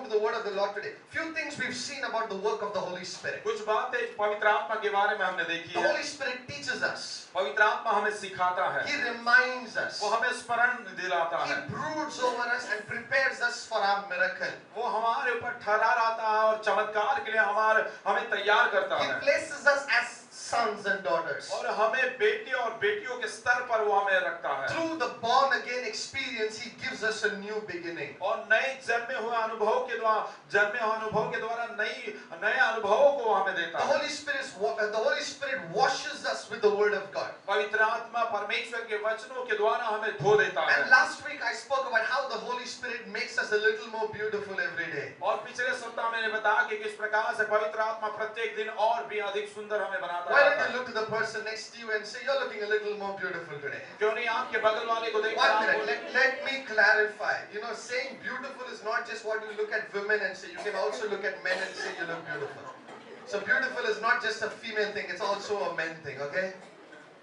to the word of the Lord today, few things we've seen about the work of the Holy Spirit. कुछ बातें पवित्र आत्मा के बारे में हमने देखी The है। Holy Spirit teaches us. पवित्र आत्मा हमें सिखाता है, He reminds us. वो हमें स्मरण दिलाता He है, broods over us and prepares us for our miracle. वो हमारे ऊपर ठहरा रहता है और चमत्कार के लिए हमें तैयार करता He है, places us as sons and daughters. और हमें बेटे और बेटियों के स्तर पर वो हमें रखता है। Through the born again experience, He gives us a new beginning. और नए जन्मे हुए अनुभव के द्वारा नए अनुभवों को हमें देता The है। Holy Spirit washes us with the Word of God. पवित्र आत्मा परमेश्वर के वचनों के द्वारा हमें धो देता है। And last week I spoke about how the Holy Spirit makes us a little more beautiful every day. और पिछले सप्ताह मैंने बताया कि किस प्रकार से पवित्र आत्मा प्रत्येक दिन और भी अधिक सुंदर हमें बनाता Why है। don't you look to the person next to you and say, you're looking a little more beautiful today? क्यों नहीं आपके बगल वाले को देखकर 1 आप minute, बोलें, let me clarify. You know, saying beautiful is not just what you look at women and say. You can also look at men and say you look beautiful. So beautiful is not just a female thing, it's also a men thing, okay?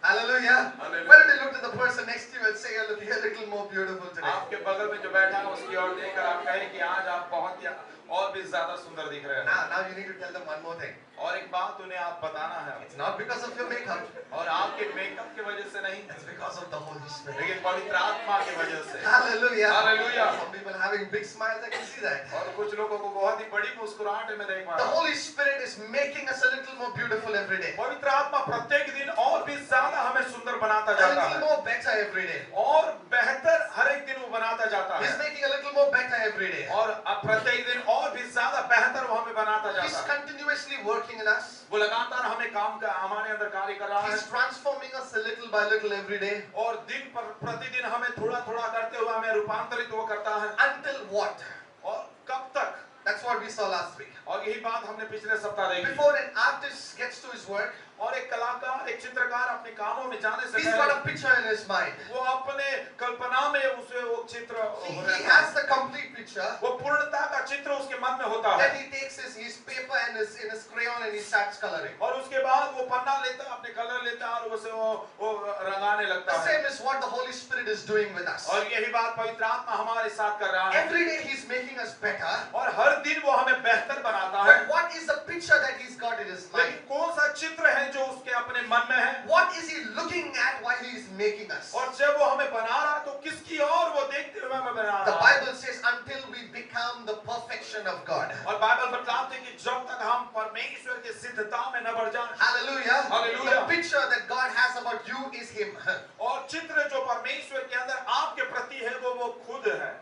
Hallelujah. Hallelujah. Why don't you look to the person next to you and say you're looking a little more beautiful today? आपके बगल में जो बैठा है उसकी ओर देखकर आप कहें कि आज आप बहुत ही और भी ज्यादा सुंदर दिख रहे हैं। Now you need to tell them one more thing. और एक बात उन्हें आप बताना है, It's not because of your makeup. और आपके मेकअप की वजह से नहीं, It's because of the Holy Spirit. लेकिन पवित्र आत्मा की वजह से। Hallelujah. Hallelujah. Some people having big smiles, I can see that. और कुछ लोगों को बहुत ही बड़ी मुस्कुराहट में देख पा The रहा हूं। Holy Spirit is making us a little more beautiful every day. पवित्र आत्मा प्रत्येक दिन और भी ज्यादा हमें सुंदर बनाता A जाता little है, more better every day. और बेहतर हर एक दिन वो बनाता जाता He's है, making a little more better every day. और अब प्रत्येक दिन और भी ज्यादा बेहतर वो हमें बनाता He's जाता है। continuously working in us. वो लगातार हमें हमारे अंदर कार्य कर रहा है, He's transforming us a little by little every day. और दिन पर प्रतिदिन हमें थोड़ा थोड़ा करते हुए हमें रूपांतरित वो करता है। Until what? और कब तक? That's what we saw last week. और यही बात हमने पिछले सप्ताह देखी। Before an artist gets to his work, और एक कलाकार, एक चित्रकार अपने कामों में जाने से he's got पहले a picture in his mind. वो अपने कल्पना में उसे वो चित्र He has the complete picture. वो पूर्णता का चित्र उसके मन में होता है। Then he takes his paper and his crayon and he starts coloring. और उसके बाद वो पन्ना लेता है, अपने कलर लेता है और उसे वो रंगाने लगता The है। same is what the Holy Spirit is doing with us. और यही बात पवित्र आत्मा हमारे साथ कर रहा है। Every day he's making us better. और हर दिन वो हमें बेहतर बनाता है। But what is the picture that he's got in his mind? लेकिन कौन सा चित्र है जो उसके अपने मन में है? What is he looking at while he is making us? और जब वो हमें बना रहा है तो किसकी और वो देखते हुए हमें बना The रहा है? Bible says until we become the perfection of God. और बाइबल बताते हैं कि जब तक हम परमेश्वर की सिद्धता में न बढ़ जाएं, Hallelujah. Hallelujah. The picture that God has about you is him. और चित्र जो परमेश्वर के अंदर आपके प्रति है वो खुद है।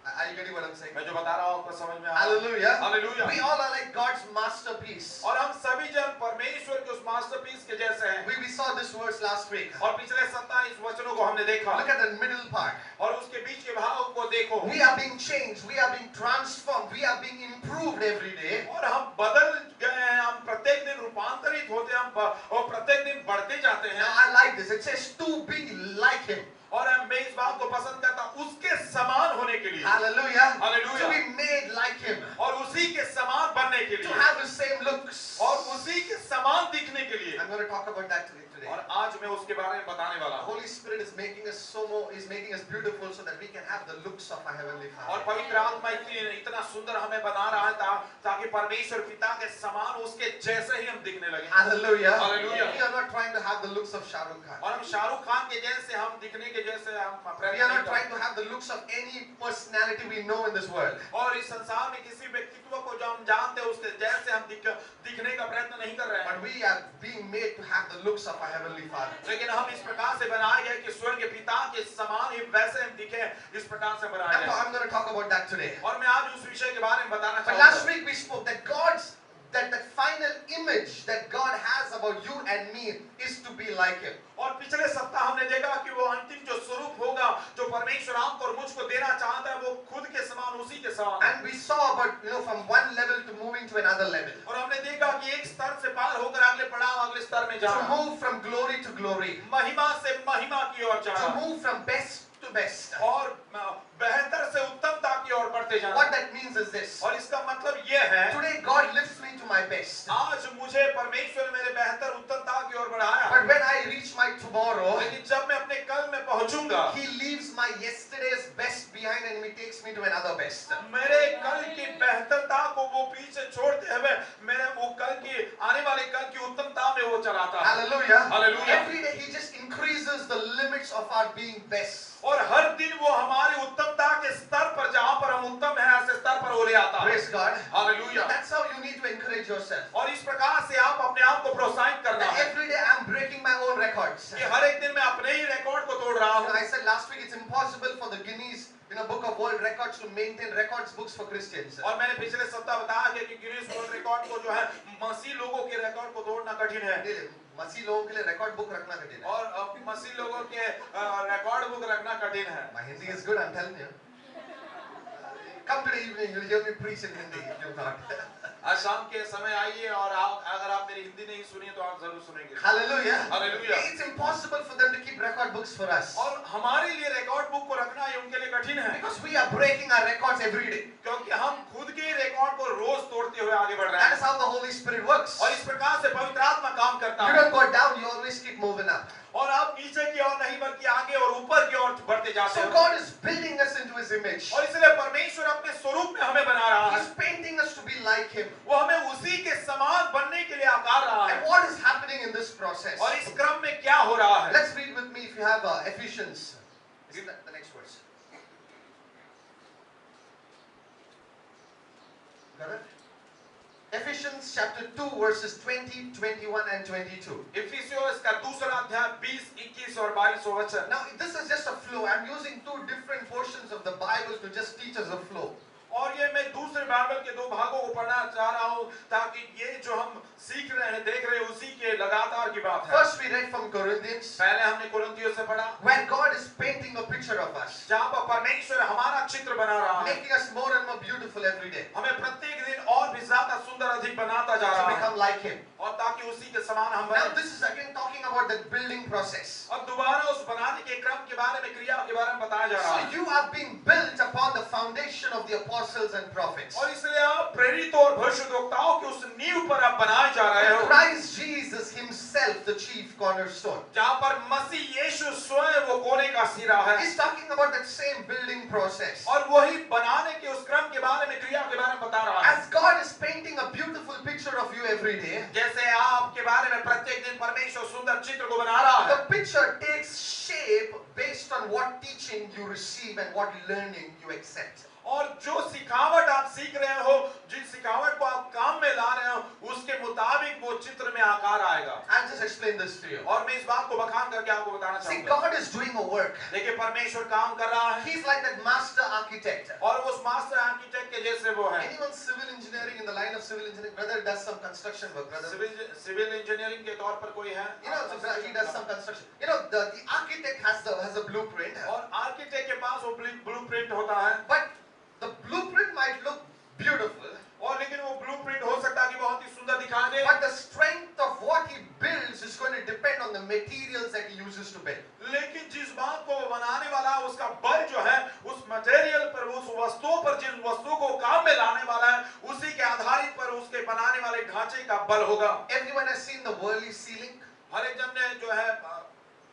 Are you getting what I'm saying? मैं जो बता रहा हूँ आपको समझ में आ रहा है? Hallelujah. Hallelujah. We all are like God's masterpiece. और हम सभी जन परमेश्वर के उस मास्टरपीस के जैसे हैं। We saw this verse last week. और पिछले सप्ताह इस वचनों को हमने देखा। Look at the middle part. और उसके बीच के भाग को देखो। We are being changed. We are being transformed. We are being improved every day. और हम बदल गए हैं, हम प्रत्येक दिन रूपांतरित होते हैं, हम और प्रत्येक दिन बढ़ते जाते हैं। Now I like this. It says to be like him. और मैं इस बात को पसंद करता हूँ उसके समान होने के लिए। Hallelujah. Hallelujah. To be made like him. और उसी के समान बनने के To लिए। have the same looks. और उसी के समान दिखने के लिए। I'm going to talk about that today. और आज मैं उसके बारे में बताने वाला The हूँ। Holy Spirit is making us is making us beautiful so that we can have the looks of our heavenly और Father. पवित्र आत्मा इतना सुंदर हमें बना रहा है ताकि परमेश्वर पिता के समान उसके जैसे ही हम दिखने लगे। Hallelujah. Hallelujah. We are not trying to have the looks of Shah Rukh Khan. और हम शाहरुख खान के जैसे हम दिखने के जैसे हम We are not trying to have the looks of any personality we know in this world. और इस संसार में किसी व्यक्तित्व को जो हम जानते हैं उसके जैसे हम दिखने का प्रयत्न नहीं कर रहे हैं। But we are being made to have the looks of our heavenly Father. लेकिन हम इस प्रकार से बनाए गए कि स्वर्ग के पिता के समान ही वैसे हम दिखे, इस प्रकार से बनाए And गए। I'm going to talk about that today. और मैं आज उस विषय के बारे में बताना But चाहूँगा। last week we spoke that that final image that God has about you and me is to be like him. और पिछले सप्ताह हमने देखा कि वो अंतिम जो स्वरूप होगा जो परमेश्वर आपको और मुझको देना चाहता है वो खुद के समान उसी के समान। And we saw about from one level to moving to another level. और हमने देखा कि एक स्तर से पार होकर अगले पड़ाव अगले स्तर में To जाना। move from glory to glory. महिमा से महिमा की ओर To जाना। move from best to best. और बेहतर से उत्तमता की ओर बढ़ते जाना। What that means is this. और इसका मतलब ये है Today God lifts me to my best. आज मुझे परमेश्वर मेरे बेहतर उत्तमता की ओर बढ़ाया। But when I reach my tomorrow, लेकिन जब मैं अपने कल में पहुंचूंगा he leaves my yesterday's best behind and he takes me to another best. मेरे कल की बेहतर पीछे छोड़ते हुए मेरे वो कल की आने वाले कल की उत्तमता में वो चलाता है। Hallelujah. Hallelujah. Every day he just increases the limits of our being best. और हर दिन वो हमारी उत्तमता के स्तर पर जहां पर हम उत्तम हैं ऐसे स्तर पर वो ले आता है। Praise God. Hallelujah. That's how you need to encourage yourself. और इस प्रकार से आप अपने आप को प्रोत्साहित करना That है every day I'm breaking my own records. कि हर एक दिन मैं अपने ही रिकॉर्ड को तोड़ रहा हूं। I said last week it's impossible for the Guinness Book of World Records to maintain records books for Christians. और मैंने पिछले सप्ताह बताया कि गिनीज वर्ल्ड रिकॉर्ड को जो है मसीह लोगों के रिकॉर्ड को तोड़ना कठिन है। मसीह लोगों के लिए रिकॉर्ड बुक रखना कठिन है। और मसीह लोगों के रिकॉर्ड बुक रखना कठिन है। My Hindi is good, I'm telling you. Come today evening, you'll hear me preach in Hindi if you've not. आज शाम के समय आइए और अगर आप मेरी हिंदी नहीं सुनिए तो आप जरूर सुनेंगे। Hallelujah. Hallelujah. It's impossible for them to keep record books for us. और हमारे लिए रिकॉर्ड बुक को रखना ये उनके लिए कठिन है। Because we are breaking our records every day. क्योंकि हम खुद के रिकॉर्ड को रोज तोड़ते हुए आगे बढ़ रहे That हैं। is how the Holy Spirit works. और इस प्रकार से पवित्र आत्मा काम करता You है। don't go down, you always keep moving up. और आप नीचे की ओर नहीं बल्कि आगे और ऊपर की ओर बढ़ते जाते So हो। God is building us into His image. और इसलिए परमेश्वर अपने स्वरूप में हमें बना रहा है। He's painting us to be like Him. वो हमें उसी के समान बनने के लिए आकार रहा है। And what is happening in this process? और इस क्रम में क्या हो रहा है? Let's read with me if you have Ephesians. Is that the next verse? Got it? Ephesians chapter 2 verses 20, 21 and 22. इफिसियों इसका दूसरा अध्याय 20, 21 और 22 वचन। Now this is just a flow. I'm using two different portions of the Bible to just teach us a flow. और ये मैं दूसरे Bible के दो भागों को पढ़ना चाह रहा हूँ ताकि ये जो हम सीख रहे हैं देख रहे हैं उसी के लगातार की बात है। First we read from Corinthians, पहले हमने कुरिन्थियों से पढ़ा where God is painting a picture of us, जहाँ पर परमेश्वर हमारा चित्र बना रहा है, making us more and more beautiful every day हमें प्रत्येक दिन और भी ज्यादा सुंदर अधिक बनाता जा to रहा है become like Him. और ताकि उसी के समान हम Now बने। this is again talking about the building process. अब दोबारा उस बनाने के क्रम के बारे में क्रिया के बारे में बताया जा रहा So है। you are being built upon the foundation of the apostles and prophets. और इसलिए आप प्रेरित और भविष्यद्वक्ताओं के उस नींव पर आप बनाए जा रहे हो Christ Jesus Himself, the chief cornerstone. जहाँ पर मसीह यीशु स्वयं वो कोने का सिरा है। He's talking about that same building process. और वही बनाने के उस क्रम के बारे में क्रिया के बारे में बता रहा है। As God is painting a beautiful picture of you every day, जैसे आपके बारे में प्रत्येक दिन परमेश्वर सुंदर चित्र को बना रहा है। the picture takes shape based on what teaching you receive and what learning you accept. और जो सिखावट आप सीख रहे हो, जिस सिखावट को आप काम में ला रहे हो, उसके मुताबिक वो चित्र में आकार आएगा। I'll just explain this to you. और मैं इस बात को बखान करके आपको बताना See, चाहूँगा। God is doing a work. देखिए परमेश्वर काम कर रहा है He's like that master architect. और उस मास्टर आर्किटेक्ट के जैसे वो है। Anyone civil engineering, in the line of civil engineering, brother does some construction work, brother. Civil engineering के तौर पर कोई है? So he does some construction. The architect has a blueprint. और आर्किटेक्ट के पास वो ब्लूप्रिंट होता है। But the blueprint might look beautiful. और लेकिन वो ब्लूप्रिंट हो सकता है कि बहुत ही सुंदर दिखाई दे। But the strength of what he builds is going to depend on the materials that he uses to build. लेकिन जिस बात को वो बनाने वाला है उसका बल जो है उस मटेरियल पर, उस वस्तुओं पर, जिस वस्तु को काम में लाने वाला है उसी के आधारित पर उसके बनाने वाले ढांचे का बल होगा। Everyone has seen the Worli ceiling? हर एक जन ने जो है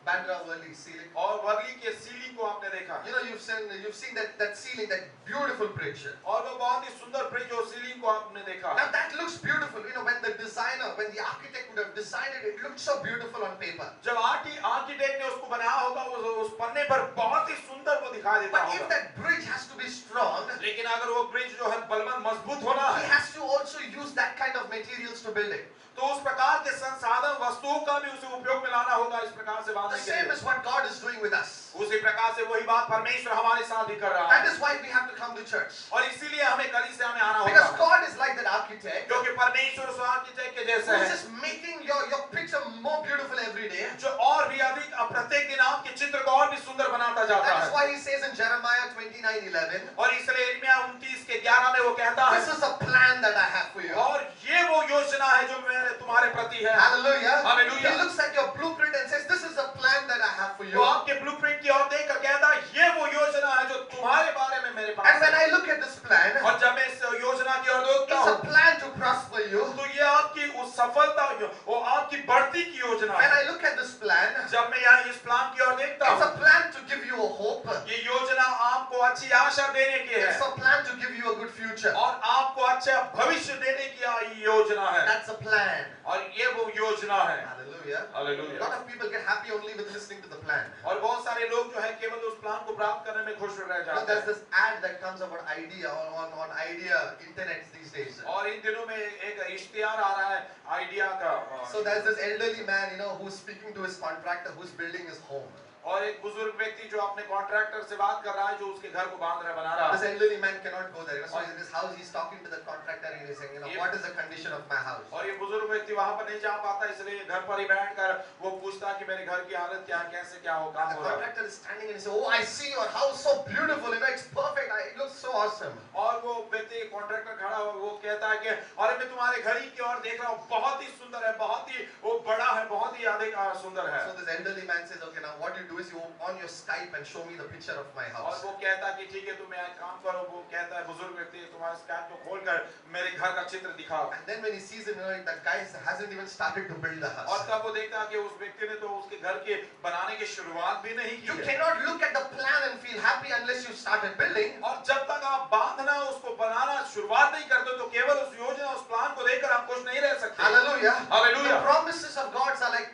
Bandra Worli ceiling. और वर्ली के सीलिंग को आपने देखा। You've seen that ceiling, that beautiful bridge. और वो बहुत ही सुंदर ब्रिज और सीलिंग को आपने देखा। Now that looks beautiful. When the architect would have designed it, it looked so beautiful on paper. जब आर्किटेक्ट ने उसको बनाया होगा उस पन्ने पर बहुत ही सुंदर वो दिखाई देता But if होगा। that bridge has to be strong, लेकिन अगर वो ब्रिज जो है बलवंत मजबूत होना he है has to also use that kind of materials to build it. तो उस प्रकार के संसाधन वस्तुओं का भी उसे उपयोग में लाना होगा इस प्रकार से The बांधने के same लिए। is what God is doing with us. उसी प्रकार से वही बात परमेश्वर हमारे साथ भी कर रहा That है। is why we have to come to church. और इसीलिए हमें कलीसिया में आना Because होगा God is like that architect क्योंकि परमेश्वर उस आर्किटेक्ट के जैसे who's है just making your picture more beautiful every day. जो और भी अधिक प्रत्येक दिन आपके चित्र को और भी सुंदर बनाता जाता That is है। है। why he says in Jeremiah 29:11, और इसलिए यिर्मयाह 29:11 में वो कहता this है is a plan that I have for you. और ये वो योजना है जो मेरे तुम्हारे प्रति है। Hallelujah. Hallelujah. He looks at your blueprint and says, this is a plan that I have for वो you. आपके ब्लूप्रिंट की ओर देखकर कहता है ये वो योजना है जो तुम्हारे बारे में मेरे And पास when है। I look at this plan, और जब मैं इस योजना की ओर देखता it's a हूँ plan to prosper you. तो ये आपकी उस सफलता वो आपकी बढ़ती की योजना When है। I look at this plan, जब मैं यहाँ इस प्लान की ओर देखता it's a हूँ plan to give you a hope. ये योजना आपको अच्छी आशा देने की है। It's a plan to give you a good future. future. और आपको अच्छा भविष्य देने की योजना है। That's a plan. और ये वो योजना है। Hallelujah. A hallelujah. lot of people get happy only with listening to the plan. और बहुत सारे लोग जो है केवल उस प्लान को प्राप्त करने में खुश रह You know, जाते there's हैं। this ad that comes about idea on idea internet these days. और इन दिनों में एक इश्तिहार आ रहा है आइडिया का। So there's this elderly man, who's speaking to his contractor who's building his home. और एक बुजुर्ग व्यक्ति जो अपने कॉन्ट्रैक्टर से बात कर रहा है जो उसके घर को बांध रहा है, बना रहा This है। elderly man cannot go there. So in this house, he's talking to the contractor and he's saying, what is the condition of my house? और ये बुजुर्ग व्यक्ति वहां पर नहीं जा पाता, इसलिए घर पर ही बैठकर वो पूछता कि मेरे घर की हालत क्या है, कैसे क्या हो, काम The हो रहा है। contractor is standing and he says, oh, I see your house so beautiful. It's perfect. It looks so awesome. और वो व्यक्ति कॉन्ट्रैक्टर खड़ा हुआ वो कहता है कि अरे मैं तुम्हारे घर की ओर देख रहा हूँ, बहुत ही सुंदर है, बहुत ही वो बड़ा है, बहुत ही अधिक सुंदर है। So this elderly man says, okay, now what you do is you on your Skype and show me the picture of my और house. वो कहता है कि ठीक है तुम एक काम करो, वो कहता है बुजुर्ग व्यक्ति तुम्हारे स्कैन को खोलकर मेरे घर का चित्र दिखाओ। And then when he sees it, that guy hasn't even started to build the house. और तब वो देखता है कि उस व्यक्ति ने तो उसके घर के बनाने की शुरुआत भी नहीं You की है। cannot look at the plan and feel happy unless you started building. और जब तक आप बांधना उसको बनाना शुरुआत नहीं करते तो केवल उस योजना उस प्लान को देखकर आप खुश नहीं रह सकते। Hallelujah. Hallelujah. The promises of God are like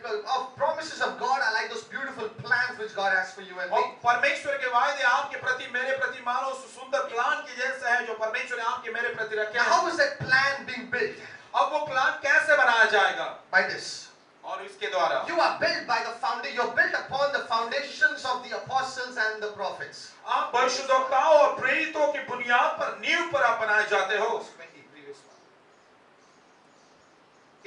promises of God are like those beautiful plans which God has for you and me. और परमेश्वर के वायदे आपके प्रति मेरे प्रति मानो उस सुंदर प्लान के जैसे है जो परमेश्वर ने आपके मेरे प्रति रखे Now, हैं। how is that plan being built? अब वो प्लान कैसे बनाया जाएगा? By this. और इसके द्वारा You are built by the foundation. You're built upon the foundations of the apostles and the prophets. आप भविष्यद्वक्ताओं और प्रेरितों की बुनियाद पर नींव पर आप बनाए जाते हो।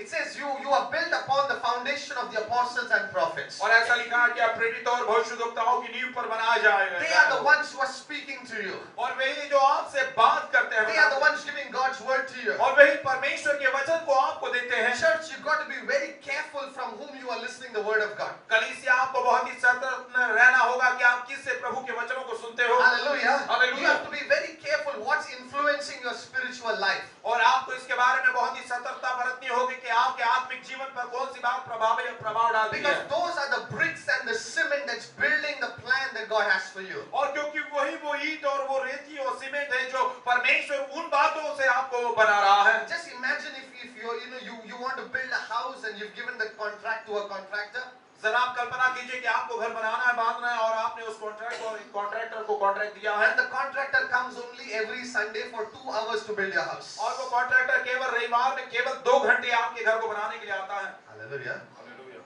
It says you are built upon the foundation of the apostles and prophets. और ऐसा लिखा है कि आप प्रेरितों और भविष्यद्वक्ताओं की नींव पर बनाया जाएगा। They are the ones who are speaking to you. और वही जो आपसे बात करते हैं। They are the ones giving God's word to you. और वही परमेश्वर के वचन को आपको देते हैं। Church, you've got to be very careful from whom you are listening the word of God. कलीसिया आपको बहुत ही सतर्क रहना होगा कि आप किससे प्रभु के वचनों को सुनते हो। Hallelujah. Hallelujah. You have to be very careful what's influencing your spiritual life. और आपको इसके बारे में बहुत ही सतर्कता बरतनी होगी कि आपके आत्मिक जीवन पर कौन सी बात प्रभाव डालती है। Because those are the bricks and the cement that's building the plan that God has for you. और क्योंकि वही वो ईंट और वो रेती और सीमेंट है जो परमेश्वर उन बातों से आपको बना रहा है। Just imagine if you want to build a house and you've given the contract to a contractor. जरा आप कल्पना कीजिए कि आपको घर बनाना है, बांधना है और आपने उस कॉन्ट्रैक्टर को कॉन्ट्रैक्ट दिया है। And the contractor comes only every Sunday for 2 hours to build your house. और वो कॉन्ट्रैक्टर केवल रविवार में केवल 2 घंटे आपके घर को बनाने के लिए आता है। Hallelujah. Hallelujah.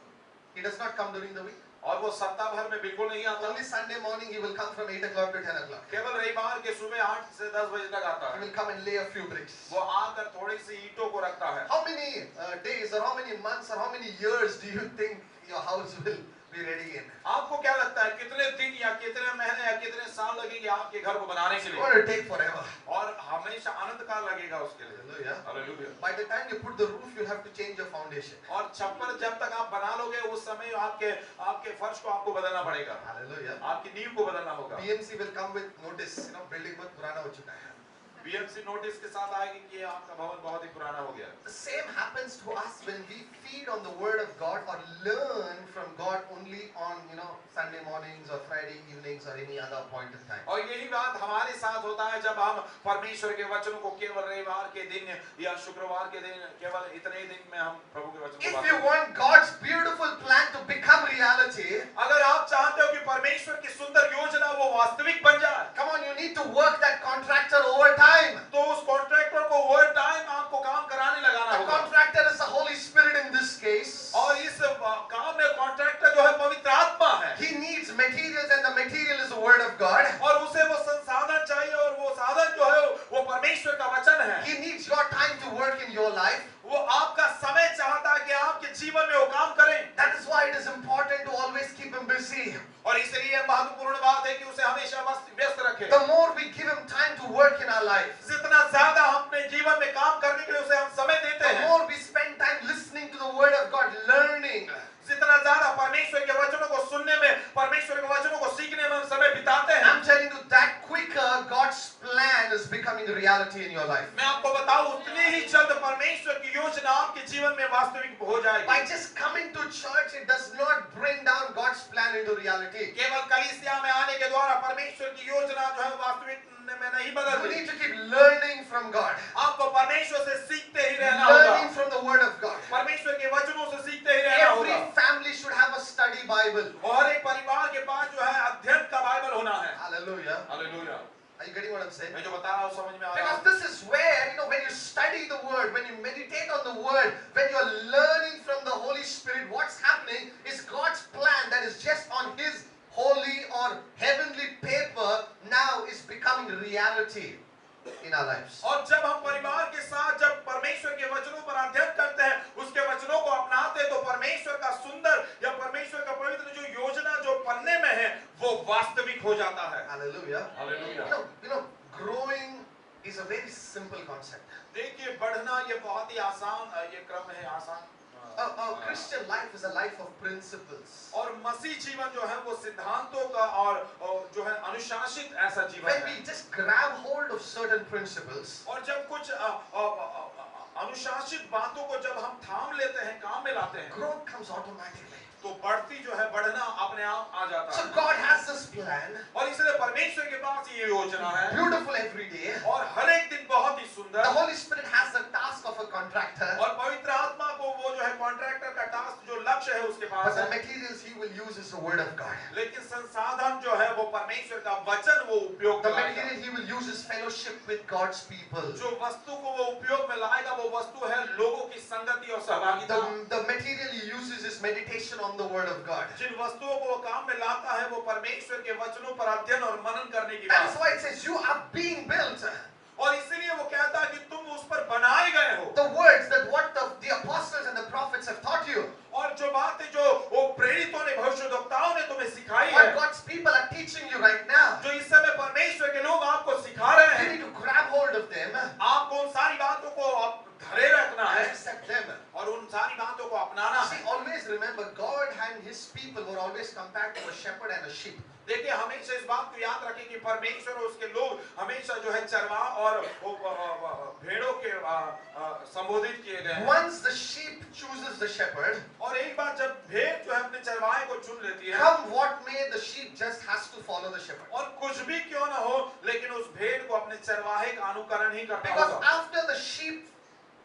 He does not come during the week. और वो सप्ताह भर में बिल्कुल नहीं आता। Only Sunday morning he will come from 8 o'clock to 10 o'clock. केवल रविवार के सुबह 8 से 10 बजे तक आता He है। will come and lay a few bricks. वो आकर थोड़ी सी ईंटों को रखता है। How many days or how many months or how many years do you think your house will be ready in? आपको क्या लगता है कितने दिन या कितने महीने या कितने साल लगेंगे आपके घर को बनाने के It's लिए? going to take forever. और हमेशा अनंत काल लगेगा उसके लिए। Hallelujah. Hallelujah. By the time you put the roof, you'll have to change your foundation. और छप्पर जब तक आप बना लोगे उस समय आपके फर्श को आपको बदलना पड़ेगा। Hallelujah. आपकी नींव को बदलना होगा। BMC will come with notice, building बहुत पुराना हो चुका है. बीएमसी नोटिस के साथ आएगी कि ये आपका भवन बहुत ही पुराना हो गया। The same happens to us when we feed on the word of God or learn from God only on, Sunday mornings or Friday evenings or any other point in time. और यही बात हमारे साथ होता है जब हम परमेश्वर के वचनों को केवल रविवार के दिन या शुक्रवार के दिन केवल इतने ही दिन में हम प्रभु के वचन को If you want God's beautiful plan to become reality, अगर आप चाहते हो कि परमेश्वर की सुंदर योजना वो वास्तविक बन जाए, come on, you need to work that contractor overtime. तो उस कॉन्ट्रैक्टर को ओवर टाइम आपको काम कराने लगाना The होगा। contractor is the Holy Spirit in this case. और इस काम में कॉन्ट्रैक्टर जो है पवित्र आत्मा है। He needs materials and the material is the word of God. और उसे वो संसाधन चाहिए और वो साधन जो है वो परमेश्वर का वचन है। He needs your time to work in your life. वो आपका समय चाहता है कि आपके जीवन में वो काम करें। That is why it is important to always keep him busy. और इसलिए महत्वपूर्ण बात है कि उसे हमेशा व्यस्त रखें। The more we give him time to work in our life, जितना ज्यादा हम अपने जीवन में काम करने के लिए उसे हम समय देते the हैं, more we spend time listening to the word of God, learning, जितना ज्यादा परमेश्वर के वचनों को सुनने में, परमेश्वर के वचनों को सीखने में हम समय बिताते हैं, I'm telling you that quicker God's plan is becoming a reality in your life. मैं आपको बताऊं उतनी ही जल्द परमेश्वर की योजना आपके जीवन में वास्तविक हो जाएगी। By just coming to church, it does not bring down God's plan into reality. केवल कलीसिया में आने के द्वारा परमेश्वर की योजना जो है वास्तविक इतने में नहीं You बदलती। need to keep learning from God. आपको परमेश्वर से सीखते ही रहना होगा, Learning from the Word of God. परमेश्वर के वचनों से सीखते ही रहना Every होगा। family should have a study Bible. और एक परिवार के पास जो है अध्ययन का बाइबल होना है। Hallelujah. Hallelujah. Are you getting what I'm saying? मैं जो बता रहा हूँ समझ में आ रहा Because है? this is where, when you study the Word, when you meditate on the Word, when you're learning from the Holy Spirit, what's happening is God's plan that is just on His holy or heavenly paper now is becoming reality in our lives. और जब हम परिवार के साथ जब परमेश्वर के वचनों पर अध्ययन करते हैं, उसके वचनों को अपनाते हैं, तो परमेश्वर का सुंदर या परमेश्वर का पवित्र जो योजना जो पन्ने में है, वो वास्तविक हो जाता है। Hallelujah. Hallelujah. Growing is a very simple concept. देखिए, बढ़ना ये बहुत ही आसान ये क्रम है, आसान। A Christian life is a life of principles. और मसीह जीवन जो है वो सिद्धांतों का और जो है अनुशासित ऐसा जीवन When है। we just grab hold of certain principles, और जब कुछ अनुशासित बातों को जब हम थाम लेते हैं, काम में लाते हैं, growth comes automatically. तो बढ़ती जो है बढ़ना अपने आप आ जाता So है। God has this plan, और इसलिए परमेश्वर के पास ये योजना है, beautiful every day. और हर एक दिन बहुत ही सुंदर। The Holy Spirit has the task of a contractor, और पवित्र आत्मा को वो जो है कॉन्ट्रैक्टर का टास्क जो लक्ष्य है उसके but पास the है। materials He will use is the Word of God. लेकिन संसाधन जो है वो परमेश्वर का वचन वो उपयोग The में लाएगा। material He will use is fellowship with God's people. जो वस्तु को वो उपयोग में लाएगा वो वस्तु है लोगों की संगति और सहभागिता। The material He uses is meditation on the Word of God. जिन वस्तुओं को वो काम में लाता है वो परमेश्वर के वचनों पर अध्ययन और मनन करने की That is बात। why it says you are being built. और इसीलिए वो कहता है कि तुम उस पर बनाए गए हो। The words that what the apostles and the prophets have taught you, और जो बातें जो वो प्रेरितों ने भविष्यद्वक्ताओं ने तुम्हें सिखाई है, what God's people are teaching you right now, जो इस समय परमेश्वर के लोग आपको सिखा रहे you हैं, need to grab hold of them आपको उन सारी बातों को आप धरे रखना and है accept them. और उन सारी बातों को अपनाना See, है। always remember, God and His people were always compared to a shepherd and a sheep. देखिए, हमेशा इस बात को याद रखें कि परमेश्वर और उसके लोग हमेशा जो है चरवाह और भेड़ों के संबोधित किए गए हैं। Once the sheep chooses the shepherd, और एक बार जब भेड़ जो है अपने चरवाहे को चुन लेती है, come what may, the sheep just has to follow the shepherd. और कुछ भी क्यों ना हो, लेकिन उस भेड़ को अपने चरवाहे का अनुकरण ही करना Because होगा। after the sheep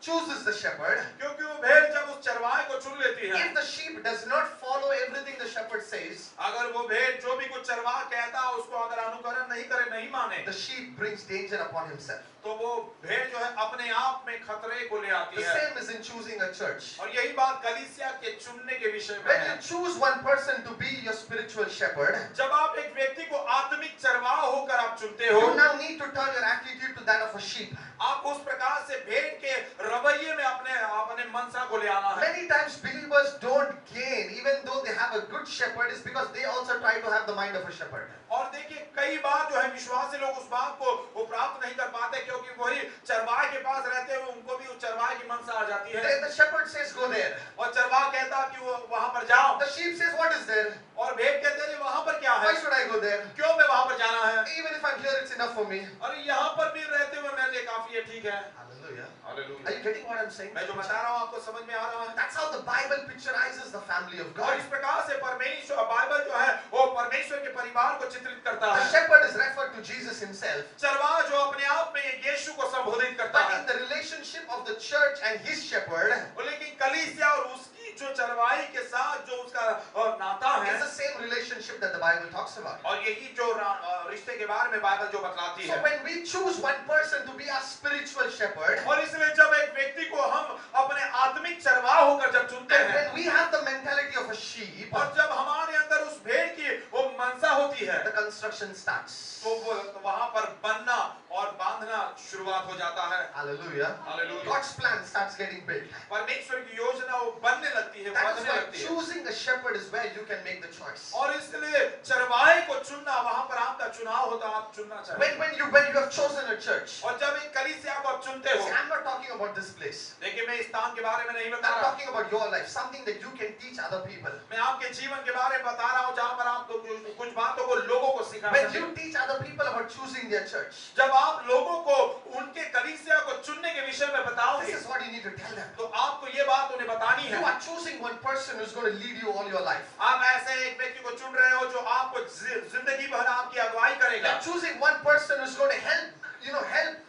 chooses the shepherd, क्योंकि वो भेड़ जब उस चरवाहे को चुन लेती है, if the sheep does not follow everything the shepherd says, अगर वो भेड़ जो भी कुछ चरवाहा कहता है उसको अगर अनुकरण नहीं करे, नहीं माने, the sheep brings danger upon himself. तो वो भेड़ जो है अपने आप में खतरे को ले आती The है। same is in choosing a church. और यही बात कलीसिया के चुनने के विषय में When है। you choose one person to be your spiritual shepherd, जब आप एक व्यक्ति को आत्मिक चरवाहा होकर आप चुनते हो, you now need to turn your attitude to that of a sheep. आप उस प्रकार से भेड़ के रवैये में अपने मनसा को ले आना है। Many times believers don't gain, even though they have a good shepherd, is because they also try to have the mind of a shepherd. और देखिए, कई बार जो है विश्वासी लोग उस बात को वो प्राप्त नहीं कर पाते, क्योंकि वही चरवाहे के पास रहते हुए उनको भी उस चरवाहे की मनसा आ जाती है। The shepherd says, go there. और चरवाहा कहता कि वो वहां पर जाओ, The sheep says, what is there? और भेड़ कहते हैं वहां पर क्या है, Why should I go there? क्यों मैं वहां पर जाना है, Even if I'm here, it's enough for me. और यहाँ पर भी रहते हुए मेरे लिए काफी है, ठीक है। Hallelujah. Are hallelujah. you getting what I'm saying? मैं जो बता रहा हूँ आपको समझ में आ रहा है। That's how the Bible picturizes the family of और God. इस प्रकार से परमेश्वर बाइबल जो है वो परमेश्वर के परिवार को चित्रित करता The है। shepherd is referred to Jesus himself. चरवाहा जो अपने आप में यीशु को संबोधित करता But है, in the relationship of the church and his shepherd, लेकिन कलीसिया और उसकी जो चरवाही के साथ जो उसका नाता है, it's the same relationship that the Bible talks about. और यही जो रिश्ते के बारे में बाइबल जो बतलाती So है। when we choose one person to be our spiritual shepherd, और इसलिए जब एक व्यक्ति को हम अपने आत्मिक चरवाहा होकर जब चुनते and हैं, when we have the mentality of a sheep, और जब हमारे अंदर उस भेड़ की वो मनसा होती है, the construction starts. तो वहां पर बनना और बांधना शुरुआत हो जाता है। Hallelujah. Hallelujah. God's plan starts getting built. परमेश्वर की योजना वो बनने लगती है, That is बनने why लगती है। choosing a shepherd is where you can make the choice. और इसलिए चरवाहे को चुनना, वहां पर आपका चुनाव होता है, आप चुनना चाहिए। When you have chosen a church, और जब एक कलीसिया को आप चुनते हो, see, I'm not talking about this place. देखिए मैं इस स्थान के बारे में नहीं बता I'm रहा, talking about your life, something that you can teach other people. मैं आपके जीवन के बारे में बता रहा हूँ जहाँ पर आप कुछ बातों को लोगों को सिखा When सकते you हो। teach other people about choosing their church, जब आप लोगों को उनके कलीसिया को चुनने के के विषय में बताओगे, this is what you need to tell them. तो आपको ये बात उन्हें बतानी You है। are choosing one person who's going to lead you all your life. आप ऐसे एक व्यक्ति को चुन रहे हो जो आपको जिंदगी भर आपकी अगुवाई करेगा। You're choosing one person who's going to help, help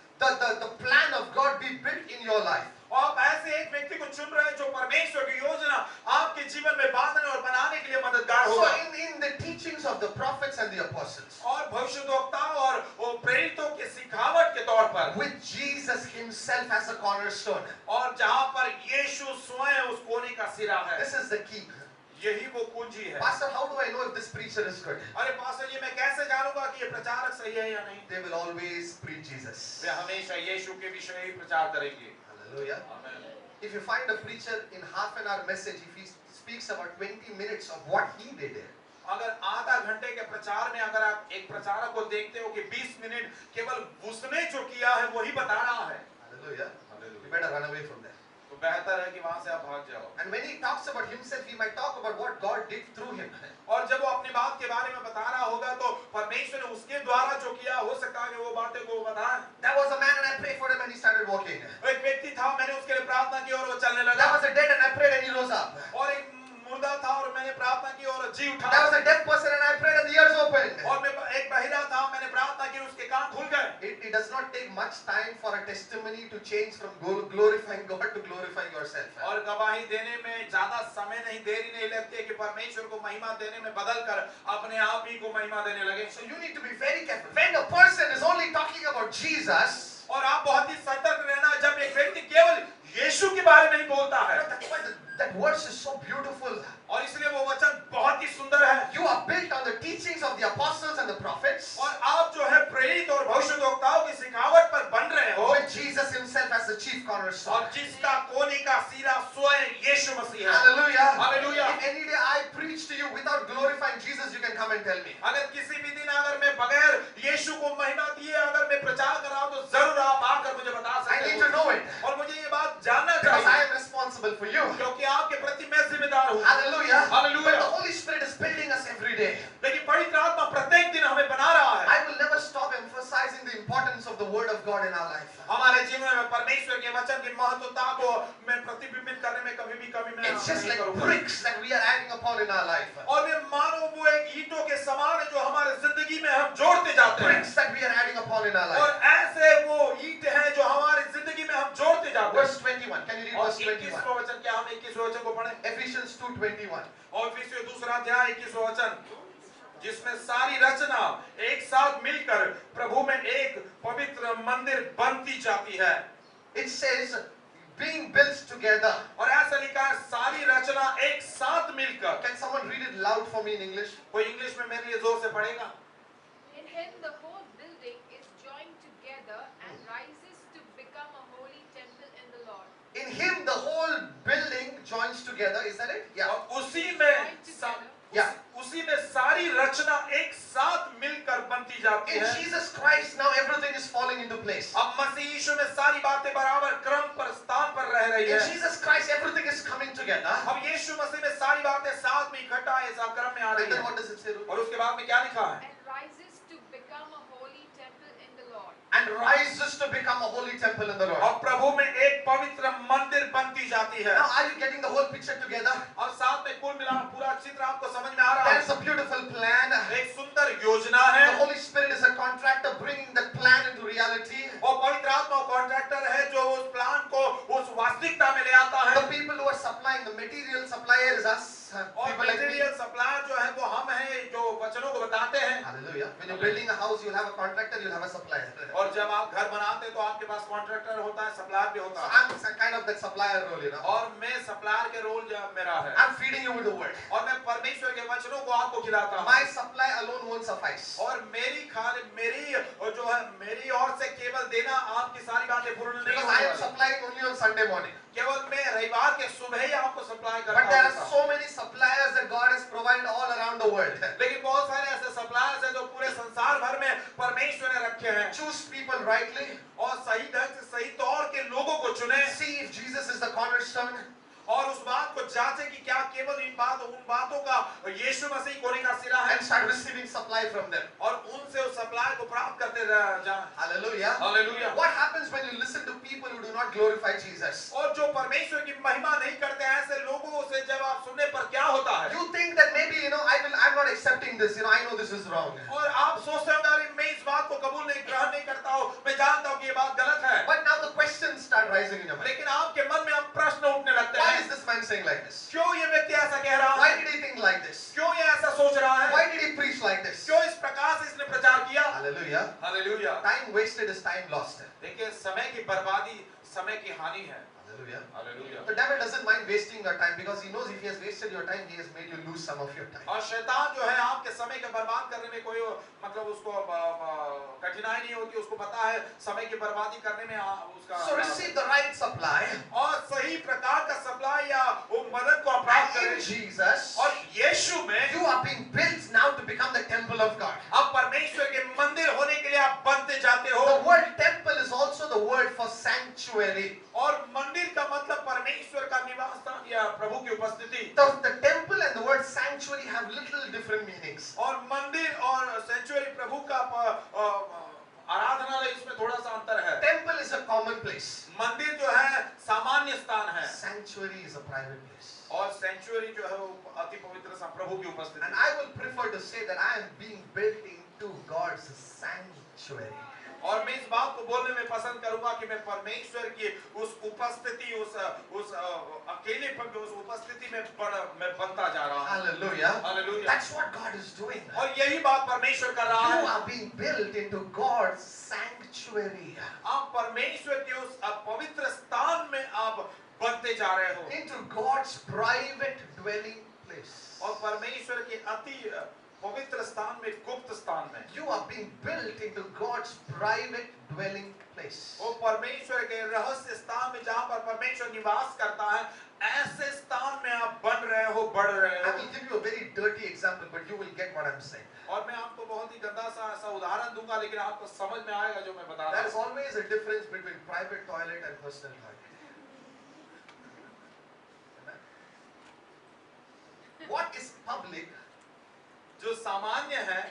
the plan of God be built in your life. और आप ऐसे एक व्यक्ति को चुन रहे हैं जो परमेश्वर की योजना आपके जीवन में बांधने और बनाने के लिए मददगार So होगा। in the teachings of the prophets and the apostles, और भविष्यद्वक्ताओं और प्रेरितों के सिखावट के तौर पर, with Jesus himself as a cornerstone, और जहां पर यीशु स्वयं उस कोने का सिरा है, this is the key. यही वो कुंजी है। Pastor, how do I know if this preacher is good? अरे पास्टर जी, मैं कैसे जानूंगा कि ये प्रचारक सही है या नहीं? They will always preach Jesus. वे हमेशा यीशु के विषय ही प्रचार करेंगे। Hallelujah. If you find a preacher in half an hour message, if he speaks about 20 minutes of what he did, अगर आधा घंटे के प्रचार में अगर आप एक प्रचारक को देखते हो कि 20 मिनट केवल उसने जो किया है वही बता रहा है, hallelujah, you better run away from there. तो बेहतर है कि वहां से आप भाग जाओ। And when he talks about himself, he might talk about what God did through him. और जब वो अपनी बात के बारे में बता रहा होगा तो परमेश्वर ने उसके द्वारा जो किया, हो सकता है कि वो बातें को बताए। There was a man and I prayed for him and he started walking. एक व्यक्ति था, मैंने उसके लिए प्रार्थना की और वो चलने There लगा। was a dead and I prayed and he rose up. और एक मुर्दा था और मैंने प्रार्थना की और जी उठा। There was a deaf person and I prayed and the ears opened. और मैं एक बहिरा था, मैंने प्रार्थना की, उसके कान खुल गए। It does not take much time for a testimony to change from glorifying God to glorifying yourself. और गवाही देने में ज्यादा समय नहीं, देरी नहीं लगती है कि परमेश्वर को महिमा देने में बदल कर अपने आप ही को महिमा देने लगे। So you need to be very careful. When a person is only talking about Jesus, और आप बहुत ही सतर्क रहना जब एक व्यक्ति केवल यीशु के बारे में ही बोलता है। that's why that verse is so beautiful. और इसलिए वो वचन बहुत ही सुंदर है। You are built on the teachings of the apostles and the prophets, और आप जो है प्रेरित और भविष्यद्वक्ताओं की सिखावट पर बन रहे हो, with Jesus himself as the chief cornerstone. और जिसका कोने का सिरा स्वयं यीशु मसीह है। Hallelujah. Hallelujah. If any day I preach to you without glorifying Jesus, you can come and tell me. अगर किसी भी दिन अगर मैं बगैर यीशु को महिमा दिए अगर मैं प्रचार कर रहा हूं तो जरूर आप आकर मुझे बता I सकते need हो। to know it और मुझे ये बात जानना because I चाहिए am responsible for you. क्योंकि आपके प्रति मैं जिम्मेदार हूँ। Hallelujah. Hallelujah. But the Holy Spirit is building us every day. लेकिन पवित्र आत्मा प्रत्येक दिन हमें बना रहा है। I will never stop emphasizing the importance of the Word of God in our life. हमारे जीवन में परमेश्वर के वचन की महत्वता को मैं प्रतिबिंबित करने में कभी भी कमी मैं It's just नहीं like करूंगा। bricks that we are adding upon in our life. और वे मानो वो एक ईंटों के समान है जो हमारे जिंदगी में हम जोड़ते जाते हैं। Bricks that we are adding upon in our और life. ऐसे वो ईंट हैं जो हमारी जिंदगी में हम जोड़ते जाते हैं। Verse 21. Can you read और verse 21? 21वां वचन, क्या हम 21वां वचन को पढ़ें? Ephesians 2:21. और फिर दूसरा अध्याय 21वां वचन, जिसमें सारी रचना एक साथ मिलकर प्रभु में एक पवित्र मंदिर बनती जाती है। It says, being built together. और ऐसा लिखा है, सारी रचना एक साथ मिलकर। Can someone read it loud for me in English? कोई इंग्लिश में मेरे लिए जोर से पढ़ेगा? In him the whole building is joined together and rises to become a holy temple in the Lord. In him the whole building joins together. Is that it? Yeah. और उसी में सारी रचना एक साथ मिलकर बनती जाती In है। Jesus Christ now everything is falling into place. अब मसीह यीशु में सारी बातें बराबर क्रम पर स्थान पर रह रही In है। Jesus Christ everything is coming together. अब यीशु मसीह में सारी बातें साथ में इकट्ठा इस क्रम में आ And रही then है। what does it say? Ruth? और उसके बाद में क्या लिखा है? And rises to become a holy temple in the Lord. And rises to become a holy temple in the Lord. और प्रभु में एक पवित्र मंदिर बनती जाती है। Now are you getting the whole picture together? और साथ में कुल मिला पूरा चित्र आपको समझ में आ रहा है? That's a beautiful plan. एक सुंदर योजना है। The Holy Spirit is a contractor bringing that plan into reality. और पवित्र आत्मा कॉन्ट्रैक्टर है जो उस प्लान को उस वास्तविकता में ले आता है। The people who are supplying the material supplier is us. और People like me. Material supplier जो है वो हम हैं जो वचनों को बताते हैं। Hallelujah. When you're building a house, you'll have a contractor, you'll have a supplier. और जब आप घर बनाते हैं तो आपके पास कॉन्ट्रैक्टर होता है, सप्लायर भी होता So है। I'm kind of that supplier role, you know. और मैं सप्लायर के रोल जो मेरा है। I'm feeding you with the word. और मैं परमेश्वर के वचनों को आपको खिलाता हूँ। My supply alone won't suffice. और मेरी जो है मेरी ओर से केवल देना आपकी सारी बातें पूर्ण नहीं Because I am होगी। supplying only on Sunday morning. केवल मैं रविवार के सुबह ही आपको सप्लाई करता But there are हूँ। so many suppliers that God has provided all around the world. लेकिन बहुत सारे ऐसे सप्लायर्स हैं जो पूरे संसार भर में परमेश्वर ने रखे हैं। Choose people rightly. और सही ढंग से सही तौर के लोगों को चुने। See if Jesus is the cornerstone. और उस बात को जांचे कि क्या केवल उन बातों का यीशु मसीह कोने का सिरा है। And start receiving supply from them. और उनसे उस सप्लाई को प्राप्त करते जाएं। Hallelujah. Hallelujah. What happens when you you listen to people who do not glorify Jesus. और जो परमेश्वर की महिमा नहीं करते हैं ऐसे लोगों से जब आप सुनने पर क्या होता है? You think that maybe, I'm not accepting this, I know this is wrong. और आप सोचते हो अरे मैं इस बात को कबूल नहीं ग्रहण नहीं करता हूँ, मैं जानता हूँ कि ये बात गलत है। But now the questions start rising in your mind. लेकिन आपके मन में अब प्रश्न उठने लगते Why हैं। is this man saying like this? क्यों ये व्यक्ति ऐसा कह रहा Why है? did he think like this? क्यों ये ऐसा सोच रहा है? Why did he preach like this? क्यों इस प्रकार से इसने प्रचार किया? Hallelujah. Hallelujah. Time wasted is time lost. देखिए समय की बर्बादी समय की हानि है। Hallelujah. Hallelujah. The devil doesn't mind wasting your time because he knows if he has wasted your time, he has made you lose some of your time. और शैतान जो है आपके समय का बर्बाद करने में कोई मतलब उसको कठिनाई नहीं होती, उसको पता है समय की बर्बादी करने में उसका। So receive the right supply. और सही प्रकार का सप्लाई या वो मदद को प्राप्त And in करें। Jesus, और यीशु में you are being built now to become the temple of God. अब परमेश्वर के मंदिर होने के लिए आप बनते जाते हो। The word temple is also the word for sanctuary. और मंदिर का मतलब परमेश्वर का निवास स्थान या प्रभु की उपस्थिति। The temple and the word sanctuary have little different meanings. और मंदिर और सेंचुरी प्रभु का आराधनालय इसमें थोड़ा सा अंतर है। Temple is a common place. मंदिर जो है सामान्य स्थान है Sanctuary is a private place. और सेंचुरी जो है वो अति पवित्र प्रभु की उपस्थिति। And I will prefer to say that I am being built into God's sanctuary. और मैं इस बात को बोलने में पसंद करूंगा कि मैं परमेश्वर की उस उपस्थिति उस अकेलेपन की उस उपस्थिति में मैं बनता जा रहा हूं। Hallelujah. Hallelujah. That's what God is doing. और यही बात परमेश्वर कर रहा You है। are being built into God's sanctuary. आप परमेश्वर के उस पवित्र स्थान में आप बनते जा रहे हो। Into God's private dwelling place. और परमेश्वर के अति पवित्र स्थान में, गुप्त स्थान में। You are being built into God's private dwelling place. वो परमेश्वर के रहस्य स्थान में जहाँ पर परमेश्वर निवास करता है, ऐसे स्थान में आप बन रहे हो, बढ़ रहे I हो। will give you a very dirty example, but you will get what I'm saying. और मैं आपको बहुत ही गंदा सा ऐसा उदाहरण दूंगा, लेकिन आपको समझ में आएगा जो मैं बता रहा There is हूँ। always a difference between private toilet and personal toilet. Amen? What is public जो सामान्य है,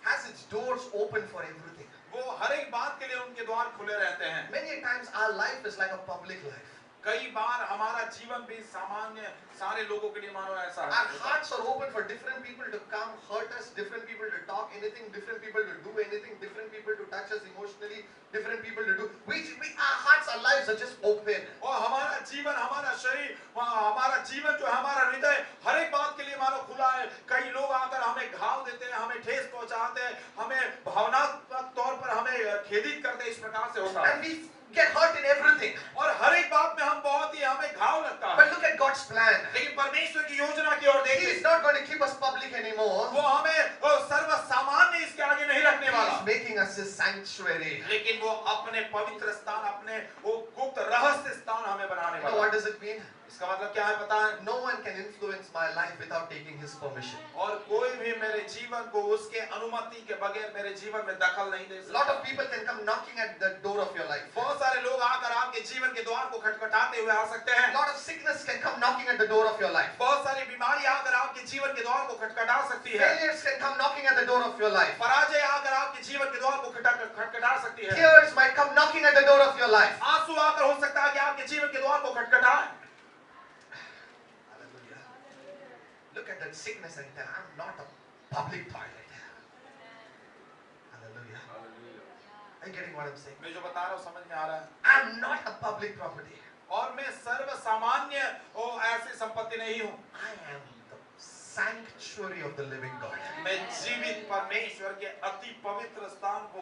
has its doors open for everything. वो हर एक बात के लिए उनके द्वार खुले रहते हैं। Many times our life is like a public life. कई बार हमारा जीवन भी सामान्य सारे लोगों के लिए मानो ऐसा Our है। hearts are open for different people to come hurt us, different people to talk anything, different people to do anything, different people to touch us emotionally, different people to do. Our hearts, our lives are just open. और हमारा जीवन, हमारा शरीर, हमारा जीवन जो है, हमारा हृदय हर एक बात के लिए मानो खुला है। कई लोग आकर हमें घाव देते हैं, हमें ठेस पहुंचाते हैं, हमें भावनात्मक तौर पर हमें खेदित करते हैं, इस प्रकार से होता है। And we get hurt in everything. और हर एक बात में हम बहुत ही हमें घाव लगता है। But look at God's plan. लेकिन परमेश्वर की योजना की ओर He देखिए, is not going to keep us public anymore. वो हमें सर्व सामान्य इसके आगे नहीं रखने He वाला, is making us His sanctuary. लेकिन वो अपने पवित्र स्थान, अपने वो गुप्त रहस्य स्थान हमें बनाने You know वाला। what does it mean? इसका मतलब क्या है पता है? No one can influence my life without taking His permission. और कोई भी मेरे जीवन को उसके अनुमति के बगैर मेरे जीवन में दखल नहीं दे A सकता। lot of people can come knocking at the door of your life. बहुत सारे लोग आकर आपके जीवन के द्वार को खटखटाते हुए आ सकते हैं। A lot of sickness can come knocking at the door of your life. बहुत सारी बीमारी आकर आपके जीवन के द्वार को खटखटा सकती है। Failures can come knocking at the door of your life. पराजय आकर आपके जीवन के द्वार को खटखटा सकती है। Tears might come knocking at the door of your life. आंसू आकर हो सकता है कि आपके जीवन के द्वार को खटखटाए। Hallelujah. Look at that sickness and tell, I'm not a public toilet. Hallelujah. Are you getting what I'm saying? मैं जो बता रहा हूँ समझ में आ रहा है। I'm not a public property. और मैं सर्व सामान्य ऐसी संपत्ति नहीं हूँ। I am the sanctuary of the living God. मैं जीवित परमेश्वर के अति पवित्र स्थान को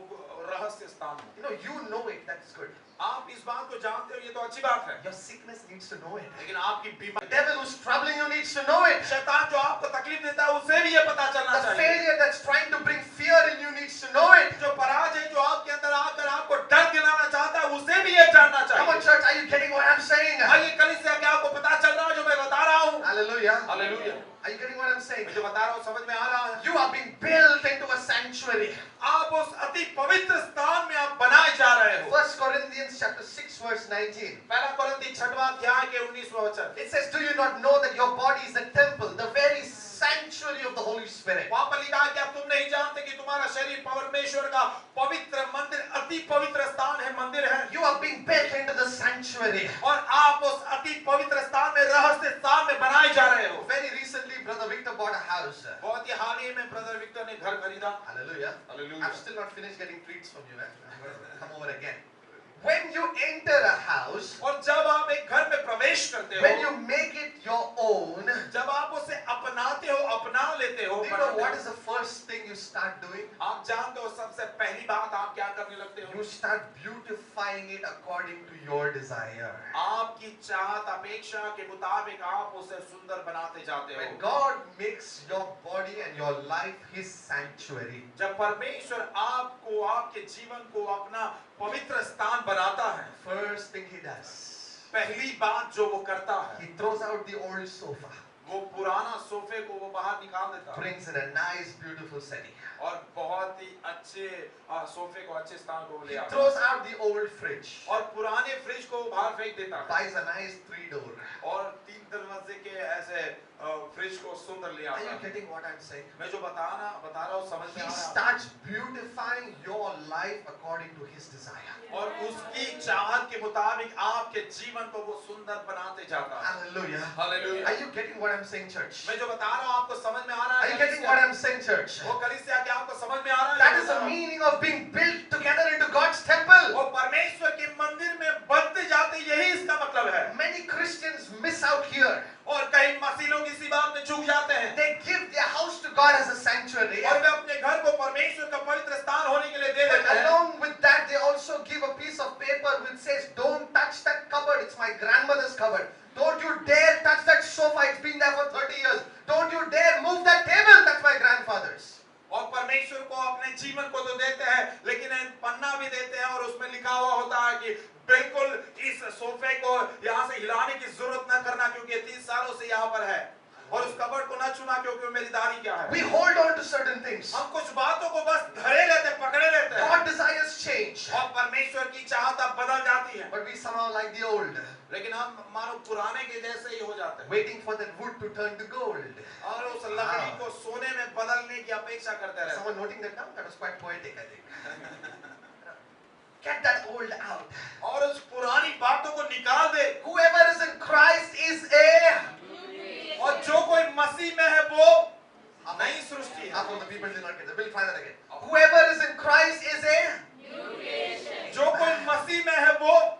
रहस्य स्थान हूँ। You know it, that's good. आप इस बात को जानते हो, ये तो अच्छी बात है। Your sickness needs to know it. लेकिन आपकी The बीमारी, devil who's troubling you needs to know it. शैतान जो आपको तकलीफ देता है उसे भी ये पता चलना The चाहिए। failure that's trying to bring fear in you needs to know it. जो पराजय जो आपके अंदर आकर आपको डर दिलाना चाहता है उसे भी ये जानना Come on, चाहिए। church, are you getting what I'm saying? आइए कलीसिया, क्या आपको पता चल रहा है जो मैं बता रहा हूँ? Hallelujah. Hallelujah. Are you getting what I'm saying? मैं जो बता रहा हूँ समझ में आ रहा है? You are being built into a sanctuary. आप उस अति पवित्र स्थान में आप बनाए जा रहे हो। 1 Corinthians chapter 6 verse 19. पहला कोरिन्थी 6वां अध्याय के 19वां वचन। It says, do you not know that your body is a temple, the very sanctuary of the Holy Spirit. वहां पर लिखा है कि आप तुम नहीं जानते कि तुम्हारा शरीर परमेश्वर का पवित्र मंदिर, अति पवित्र स्थान है, मंदिर है। You are being built into the sanctuary. और आप उस अति पवित्र स्थान में, रहस्य स्थान में बनाए जा रहे हो। Very recently, Brother Victor bought a house. बहुत ही हाल ही में ब्रदर विक्टर ने घर खरीदा। Hallelujah. Hallelujah. I'm still not finished getting treats from you. I'm going to come over again. When you enter a house, और जब आप एक घर में प्रवेश करते हो, when you make it your own, जब आप उसे अपनाते हो, अपना लेते हो, do you know what is the first thing you start doing? आप जानते हो सबसे पहली बात आप क्या करने लगते हो? You start beautifying it according to your desire. आपकी चाहत, अपेक्षा के मुताबिक आप उसे सुंदर बनाते जाते When हो। God makes your body and your life His sanctuary, जब परमेश्वर आपको, आपके जीवन को अपना पवित्र स्थान बनाता है, first thing He does, पहली बात जो वो करता है, He throws out the old sofa, वो पुराना सोफे को वो बाहर निकाल देता है brings in a nice, beautiful setting. और बहुत ही अच्छे सोफे को, अच्छे स्थान को ले He आता है throws out the old fridge, और पुराने फ्रिज को बाहर फेंक देता है buys a nice 3-door. और 3 दरवाजे के ऐसे फ्रिज को सुंदर ले Are आता you है। getting what I'm saying? मैं जो बता रहा हूँ समझ में He आ रहा है? starts beautifying your life according to His desire. और उसकी चाहत के मुताबिक आपके जीवन को वो सुंदर बनाते जाता है। Hallelujah. Hallelujah. Are you getting what I'm saying, church? मैं जो बता रहा हूँ आपको समझ में आ रहा Are है? you getting what I'm saying, church? वो कलीसिया क्या आपको समझ में आ रहा है? That is the meaning of being built together into God's temple. वो परमेश्वर के मंदिर में बनते जाते, यही इसका मतलब है। Many Christians miss out here. और कई मसीह लोग इसी बात में चूक जाते हैं They give their house to God as a sanctuary. और वे अपने घर को परमेश्वर का पवित्र स्थान होने के लिए दे But देते हैं। along with that, they also give a piece of paper which says, "Don't touch that cupboard. It's my grandmother's cupboard. Don't you dare touch that sofa. It's been there for 30 years. Don't you dare move that table. That's my grandfather's." और परमेश्वर को अपने जीवन को तो देते हैं, लेकिन एक पन्ना भी देते हैं और उसमें लिखा हुआ होता है कि बिल्कुल इस सोफे को यहाँ से हिलाने की जरूरत न करना क्योंकि 30 सालों से यहाँ पर है, और उस कबर्ड को न छूना क्योंकि मेरी दादी क्या है। We hold on to certain things. हम कुछ बातों को बस धरे रहते हैं, पकड़े रहते हैं God desires change, और परमेश्वर की चाहत अब बदल जाती है, but we somehow like the old, लेकिन हम मानो पुराने के जैसे ही हो जाते हैं waiting for that wood to turn to gold. और उस लकड़ी को सोने में बदलने की अपेक्षा करते रहते हैं। Someone noting that down? That was quite poetic, I think. Get that old out. और उस पुरानी बातों को निकाल दे, Whoever is in Christ is a. और जो कोई मसीह में है वो नई सृष्टि है। Half of the people did not get that. We'll try that again. Whoever is in Christ is a. जो कोई मसीह में है वो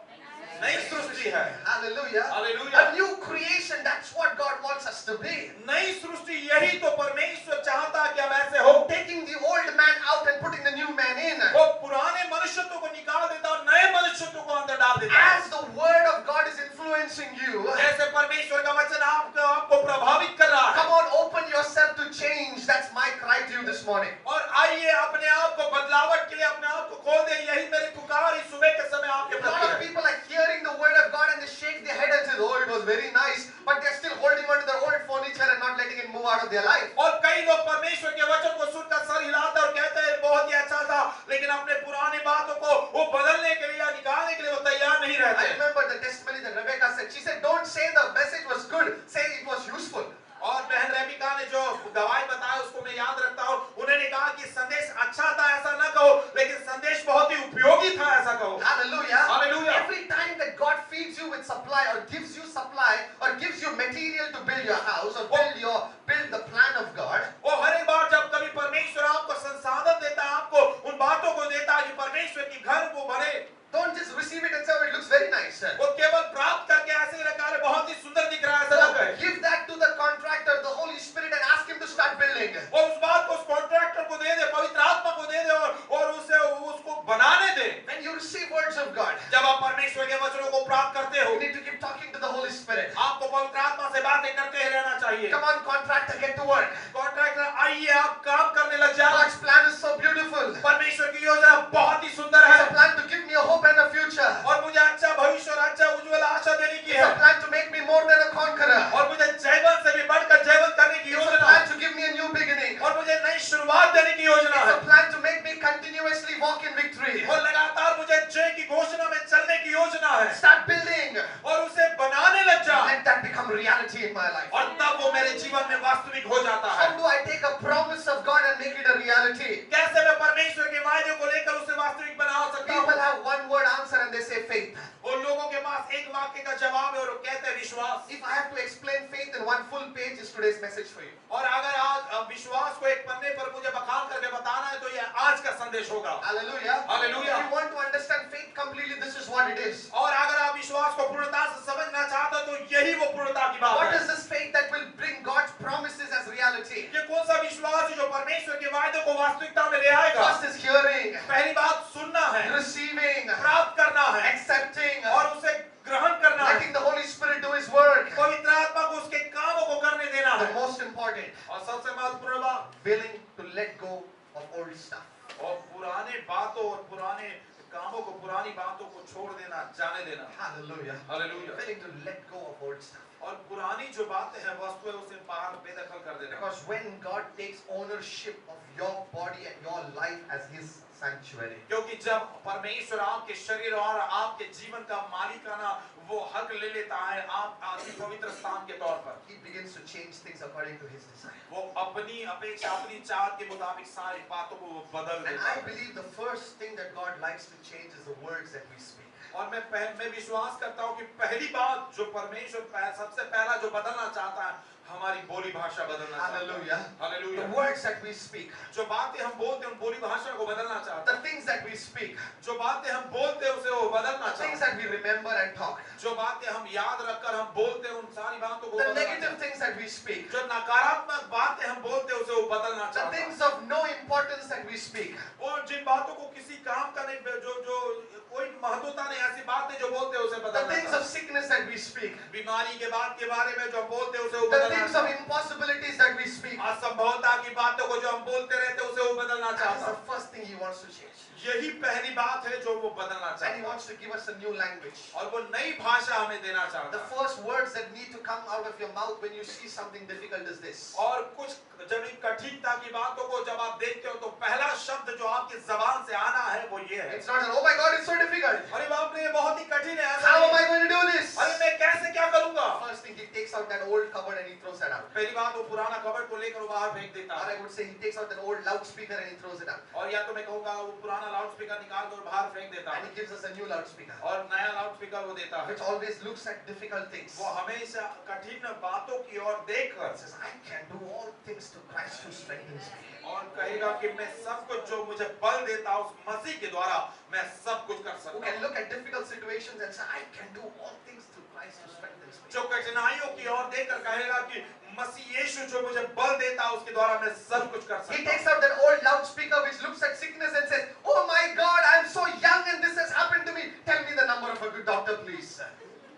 नई सृष्टि है। Hallelujah. Hallelujah. A new creation. That's what God wants us to be. नई सृष्टि, यही तो परमेश्वर चाहता है कि हम ऐसे हो। Taking the old man out and putting the new man in. वो पुराने मनुष्यत्व को निकाल देता और नए मनुष्यत्व को अंदर डाल देता है। As the word of God is influencing you, जैसे परमेश्वर का वचन आपको प्रभावित कर रहा है। come on, open yourself to change. That's my cry to you this morning. और आइए अपने आप को बदलावट के लिए अपने आप को खोल दे, यही मेरी पुकार इस सुबह के समय आपके A प्रति lot of है। people are hearing the word of God and they shake their head and say, "Oh, it was very nice," but they're still holding on to their old furniture and not letting it move out of their life. और कई लोग परमेश्वर के वचन को सुनकर sir हिलाते और कहते हैं बहुत ही अच्छा था, लेकिन अपने पुरानी बातों को वो बदलने के लिए या निकालने के लिए वो तैयार नहीं I रहते। remember the testimony that Rebecca said. She said, "Don't say the message was good, say it was useful." और बहन रेबिका ने जो गवाही बताया उसको मैं याद रखता हूँ। उन्होंने कहा कि संदेश अच्छा था ऐसा न कहो, लेकिन संदेश बहुत ही उपयोगी था ऐसा कहो। Hallelujah. Hallelujah. Every time that God feeds you with supply or gives you supply or gives you material to build your house or build the plan of God, और हर एक बार जब कभी परमेश्वर आपको संसाधन देता है, आपको उन बातों को देता है कि परमेश्वर की घर को बने, don't just receive it and say, "Oh, it looks very nice." वो केवल प्राप्त करके ऐसे ही रखा है बहुत ही सुंदर दिख रहा है ऐसा न कहे। Give that to the contractor, the Holy Spirit, and ask him to start building. और उस बात को उस कॉन्ट्रैक्टर को दे दे, पवित्र आत्मा को दे दे और उसे उसको बनाने दे। When you receive words of God, जब आप परमेश्वर के वचनों को प्राप्त करते हो, you need to keep talking to the Holy Spirit. आपको पवित्र आत्मा से बातें करते ही रहना चाहिए। Come on, contractor, get to work. Contractor आइए आप काम करने लग जाओ। God's plan is so beautiful. परमेश्वर की योजना बहुत ही सुंदर It's है a plan to give me a hope and a future. और मुझे अच्छा भविष्य और अच्छा उज्जवल आशा देने की It's है a plan to make me more than a conqueror. और मुझे जयवंत से भी बढ़कर जयवंत करने की It's a योजना plan है to give me a new beginning. और मुझे नई शुरुआत देने की योजना It's है a plan to make me continuously walk in victory. और लगातार मुझे जय की घोषणा में चलने की योजना है Start building. और उसे बनाने लग जाओ। Let that become become reality in my life? और तब वो मेरे जीवन में वास्तविक हो जाता है। How do I take a promise of God and make it a reality? कैसे मैं परमेश्वर के वायदे को लेकर उसे वास्तविक बना सकता People हूँ? have one word answer and they say faith. उन लोगों के पास एक वाक्य का जवाब है और वो कहते हैं विश्वास। If I have to explain faith in one full page, is today's message for you. और अगर आज विश्वास को एक पन्ने पर मुझे बखान करके बताना है तो ये आज का संदेश होगा। Hallelujah. Hallelujah. If you want to understand faith completely, this is what it is. और अगर आप विश्वास को पूर्णता से समझना चाहते हो तो यही वो पूर्णता की बात What है। is this faith that will bring God's promises as reality? ये कौन सा विश्वास है जो परमेश्वर के वायदे को वास्तविकता में ले आएगा? First is hearing, पहली बात सुनना है, receiving, प्राप्त करना है accepting, और उसे ग्रहण करना है। letting the Holy Spirit do His work. पवित्र आत्मा को उसके कामों को करने देना The है। most important, और सबसे महत्वपूर्ण बात, willing to let go of old stuff. और पुराने बातों और पुराने कामों को, पुरानी बातों को छोड़ देना, जाने देना। Hallelujah. Hallelujah. Willing to let go of old stuff. और पुरानी जो बातें हैं वस्तुएं उसे बाहर बेदखल कर देना। Because when God takes ownership of your body and your life as His sanctuary, क्योंकि जब परमेश्वर आपके शरीर और आपके जीवन का मालिकाना वो हक ले लेता है आपकी पवित्र स्थान के तौर पर, He begins to change things according to His desire. वो अपनी अपेक्षा, अपनी चाहत के मुताबिक सारी बातों को वो बदल And देता I है। believe the first thing that God likes to change is the words that we speak. और मैं विश्वास करता हूँ कि पहली बात जो परमेश्वर सबसे पहला जो बदलना चाहता है, हमारी बोली भाषा बदलना चाहता है। Hallelujah. Hallelujah. The words that we speak, जो बातें हम बोलते हैं उन बोली भाषा को बदलना चाहता the है। things that we speak, जो बातें हम बोलते हैं उसे वो बदलना the things चाहता है। that we remember and talk, जो बातें हम याद रखकर हम बोलते हैं उन सारी बातों को the बदलना negative चाहता है। things that we speak, जो नकारात्मक बातें हम बोलते हैं उसे वो बदलना the चाहता है। things of no importance that we speak, और जिन बातों को किसी काम का नहीं, जो कोई महत्वता नहीं, ऐसी बातें जो बोलते हैं उसे the बदलना things चाहता of sickness that we speak, है। बीमारी के बात के बारे में जो हम बोलते हैं उसे वो the बदलना things चाहता of है। impossibilities that we speak. असंभवता की बातों को जो हम बोलते रहते हैं उसे वो बदलना That is चाहता the है। first thing He wants to change. यही पहली बात है जो वो बदलना And He चाहता है। wants to give us a new language. और वो नई भाषा हमें देना चाहता The है। first words that need to come out of your mouth when you see something difficult is this. और कुछ जब इन कठिनता की बातों को जब आप देखते हो तो पहला शब्द जो आपकी जबान से आना है वो ये है। It's not that, oh my God, it's so difficult. अरे बाप रे, ये बहुत ही कठिन है। ऐसा How am नहीं। I going to do this? अरे मैं कैसे क्या करूंगा? First thing, He takes out that old cupboard and He throws that out. पहली बात वो पुराना कबर्ड को लेकर वो बाहर फेंक देता Or है। I would say He takes out that old loudspeaker and He throws it out. और या तो मैं कहूँगा वो पुराना लाउडस्पीकर निकाल कर बाहर फेंक देता And है He gives us a new loudspeaker, और नया लाउडस्पीकर वो देता है। which always looks at difficult things. वो हमेशा कठिन बातों की ओर देखकर It says, I can do all things to Christ who strengthens me. और कहेगा कि मैं सब कुछ जो मुझे बल देता उस मसीह के द्वारा मैं सब कुछ कर Who सकता can हूँ। look at difficult situations and say, I can do all things through Christ who strengthens me. जो कठिनाइयों की ओर देखकर कहेगा कि मसीह यीशु जो मुझे बल देता उसके द्वारा मैं सब कुछ कर He सकता takes हूँ। out that old loudspeaker which looks at sickness and says, oh my God, I am so young and this has happened to me. Tell me the number of a good doctor, please.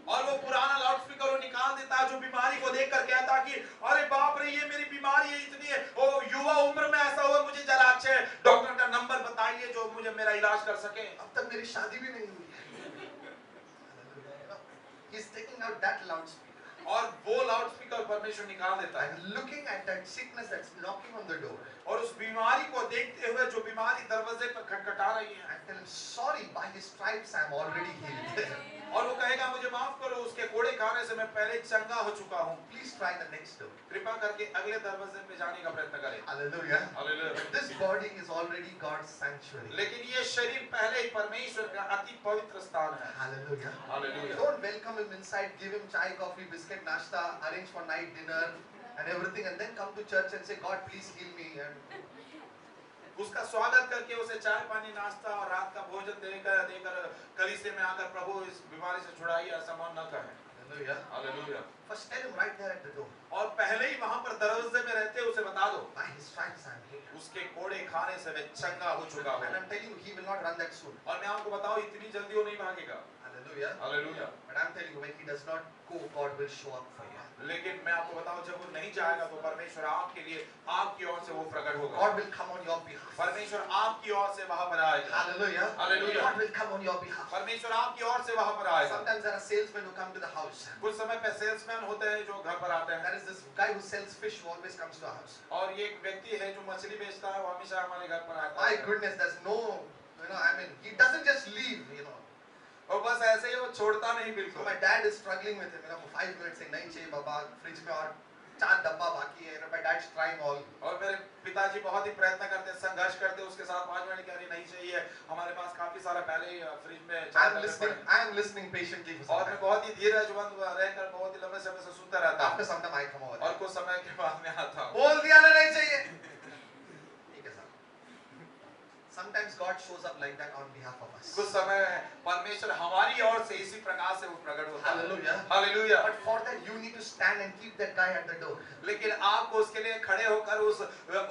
और वो पुराना loudspeaker वो निकाल देता है जो बीमारी को देखकर कहता कि अरे बाप रे, ये मेरी बीमारी है इतनी है, ओ युवा उम्र में ऐसा हुआ, मुझे जरा अच्छे डॉक्टर का नंबर बताइए जो मुझे मेरा इलाज कर सके। अब तक मेरी शादी भी नहीं हुई है। He's taking out that loudspeaker और वो लाउडस्पीकर परमेश्वर निकाल देता है and looking at that sickness that's knocking on the door. और उस बीमारी को देखते हुए जो बीमारी दरवाजे पर खटखटा रही है And tell him, sorry, by his stripes I am already healed. और वो कहेगा मुझे माफ करो, उसके कोड़े खाने से मैं पहले चंगा हो चुका हूँ। Please try the next door. कृपा करके अगले दरवाजे पे जाने का प्रयत्न करें। Hallelujah. Hallelujah. But this body is already God's sanctuary. लेकिन ये शरीर पहले ही परमेश्वर का अति पवित्र स्थान है। Hallelujah. Hallelujah. Don't welcome him inside, give him chai, coffee, biscuit, nashta, arrange for night dinner and everything, and then come to church and say, God, please heal me. And उसका स्वागत करके उसे चाय पानी नाश्ता और रात का भोजन देकर कलीसिया में आकर प्रभु इस बीमारी से छुड़ाइए, ऐसा मन न करें। hallelujah. Hallelujah. First tell him right there at the door, और पहले ही वहां पर दरवाजे में रहते उसे बता दो by his stripes I am healed. उसके कोड़े खाने से मैं चंगा हो चुका And हूँ। I'm telling you, he will not run that soon. और मैं आपको बताऊं इतनी जल्दी वो नहीं भागेगा। Hallelujah. Hallelujah. But I'm telling you, when he does not go, God will show up for you. लेकिन मैं आपको बताऊं जब वो नहीं जाएगा तो परमेश्वर आपके लिए आपकी ओर से वो प्रकट होगा। God will come on your behalf. परमेश्वर आपकी ओर से वहां पर आएगा। Hallelujah. Hallelujah. God will come on your behalf. परमेश्वर आपकी ओर से वहां पर आएगा। Sometimes there are salesmen who come to the house. कुछ समय पे सेल्समैन होते हैं जो घर पर आते हैं। There is this guy who sells fish who always comes to our house. और ये एक व्यक्ति है जो मछली बेचता है, वो हमेशा हमारे घर पर आता My है। goodness, there's no, I mean, he doesn't just leave, और बस ऐसे ही वो छोड़ता नहीं So बिल्कुल। my dad is struggling with it. मेरा 5 minutes से नहीं चाहिए बाबा, फ्रिज में और 4 डब्बा बाकी है. My dad's trying all. और मेरे पिताजी बहुत ही प्रयत्न करते हैं, संघर्ष करते हैं उसके साथ 5 मिनट, कह रही नहीं चाहिए, हमारे पास काफी सारा पहले ही फ्रिज में I am listening patiently for some और मैं time. बहुत ही धीरजवंत रहकर बहुत ही लंबे समय से सुनता रहता After हूँ some time I come over. और कुछ समय के बाद में आता हूँ। बोल दिया ना नहीं चाहिए. ठीक है साहब. Sometimes God shows up like that on behalf of us. कुछ समय परमेश्वर हमारी ओर से इसी प्रकार से वो प्रकट होता है। Hallelujah. Hallelujah. But for that you need to stand and keep that guy at the door. लेकिन आपको उसके लिए खड़े होकर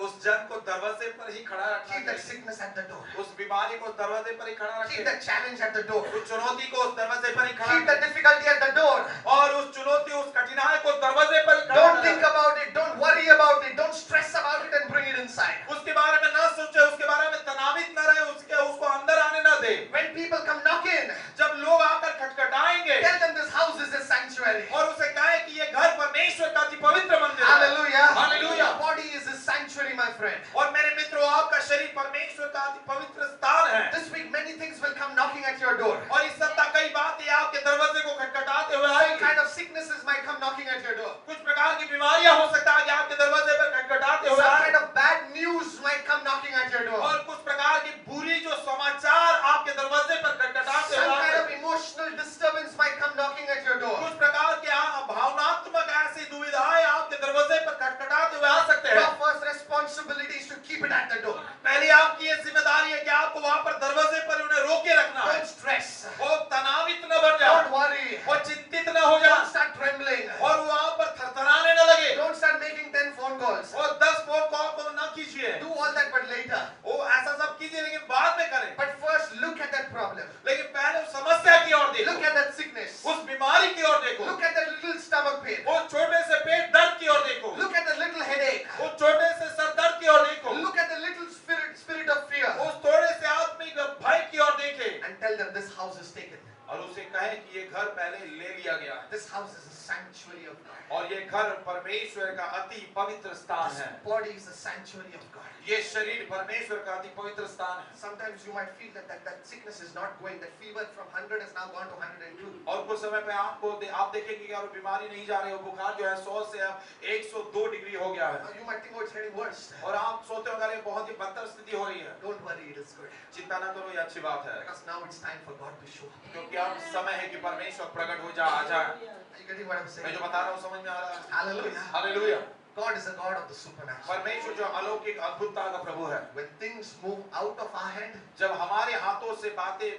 उस जन को दरवाजे पर ही खड़ा रखना Keep that चाहिए। sickness at the door. उस बीमारी को दरवाजे पर ही खड़ा Keep रखें। that challenge at the door. उस चुनौती को उस दरवाजे पर ही खड़ा Keep that रखें। difficulty at the door. और उस चुनौती उस कठिनाई को दरवाजे पर ही खड़ा Don't रखें। think about it. Don't worry about it. Don't stress about it and bring it inside. उसके बारे में ना सोचे, उसके बारे में तनावित न रहे, उसको अंदर आने ना दे। When people come knocking, जब लोग आकर खटखटाएंगे tell them this house is a sanctuary. और उसे कहे कि ये घर परमेश्वर का अति पवित्र मंदिर है। Hallelujah. Hallelujah. Your body is a sanctuary, my friend. और मेरे मित्रों, आपका शरीर परमेश्वर का अति पवित्र स्थान है। This week many things will come knocking at your door. और इस सप्ताह कई बातें आपके दरवाजे को खटखटाते हुए All आएंगी। kind of sicknesses might come knocking at your door. कुछ प्रकार की बीमारियां हो सकता है कि आपके दरवाजे पर खटखटाते हुए Some आए। kind of bad news might come knocking at your door. और कुछ प्रकार की बुरी जो समाचार आपके दरवाजे पर खटखटाते Some हुए kind आए। of emotional disturbance might come knocking at your door. कुछ प्रकार के भावनात्मक ऐसी दुविधाएं आपके दरवाजे पर खटखटाते हुए आ सकते हैं। Your first responsibility is to keep it at the door. पहली आपकी ये जिम्मेदारी है कि आपको वहां पर दरवाजे पर उन्हें रोके रखना है। Don't stress. वो तनावित न बन जाए, Don't worry. वो चिंतित न हो Don't जाए start trembling. और वो वहां पर थरथराने न लगे। Don't start making 10 phone calls. और 10 फोन कॉल को न कीजिए। Do all that but later. वो ऐसा सब कीजिए लेकिन बाद में करें। But first look at that problem. लेकिन पहले उस समस्या की ओर देखो, Look at that sickness. उस बीमारी की ओर देखो, Look at that little stomach pain. वो छोटे से पेट दर्द की ओर देखो, Look at the little headache. वो छोटे से सर दर्द की ओर देखो, Look at the little spirit of fear. उस थोड़े से आत्मिक भय की ओर देखे And tell them this house is taken. और उसे कहे कि ये घर पहले ले लिया गया है This house is a sanctuary of God. और ये घर परमेश्वर का अति पवित्र स्थान This है। body is a sanctuary of God. ये शरीर परमेश्वर का अति पवित्र स्थान है। Sometimes you might feel that sickness is not going. That fever from 100 has now gone to 102. और कुछ समय पे आप देखेंगे कि और बीमारी नहीं जा रही है, बुखार जो है 100 से अब 102 डिग्री हो गया है You might think, oh, it's getting worse. और आप सोचते हो अरे बहुत ही बदतर स्थिति हो रही है। Don't worry, it is good. चिंता ना करो, ये अच्छी बात है Because now it's time for God to show up. क्योंकि अब समय है कि परमेश्वर प्रकट हो जा आ जाए। Are you getting what I'm मैं saying? जो बता रहा हूँ समझ में आ रहा है? Hallelujah. Hallelujah. God is a God of the supernatural. परमेश्वर जो अलौकिक अद्भुतता का प्रभु है, When things move out of our hand, जब हमारे हाथों से बातें